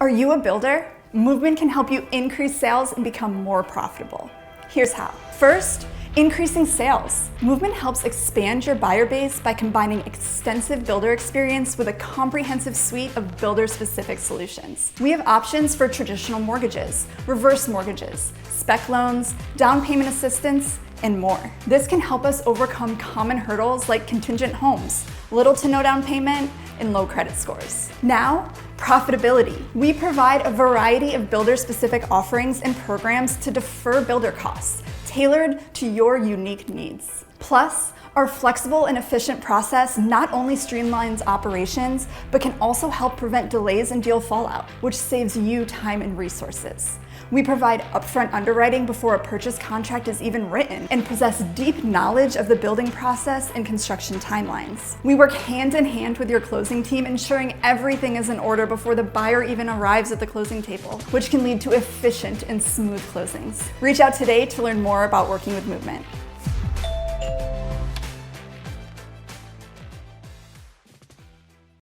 Are you a builder? Movement can help you increase sales and become more profitable. Here's how. First, increasing sales. Movement helps expand your buyer base by combining extensive builder experience with a comprehensive suite of builder-specific solutions. We have options for traditional mortgages, reverse mortgages, spec loans, down payment assistance, and more. This can help us overcome common hurdles like contingent homes, little to no down payment, and low credit scores. Now, profitability. We provide a variety of builder-specific offerings and programs to defer builder costs, tailored to your unique needs. Plus, our flexible and efficient process not only streamlines operations, but can also help prevent delays and deal fallout, which saves you time and resources. We provide upfront underwriting before a purchase contract is even written and possess deep knowledge of the building process and construction timelines. We work hand in hand with your closing team, ensuring everything is in order before the buyer even arrives at the closing table, which can lead to efficient and smooth closings. Reach out today to learn more about working with Movement.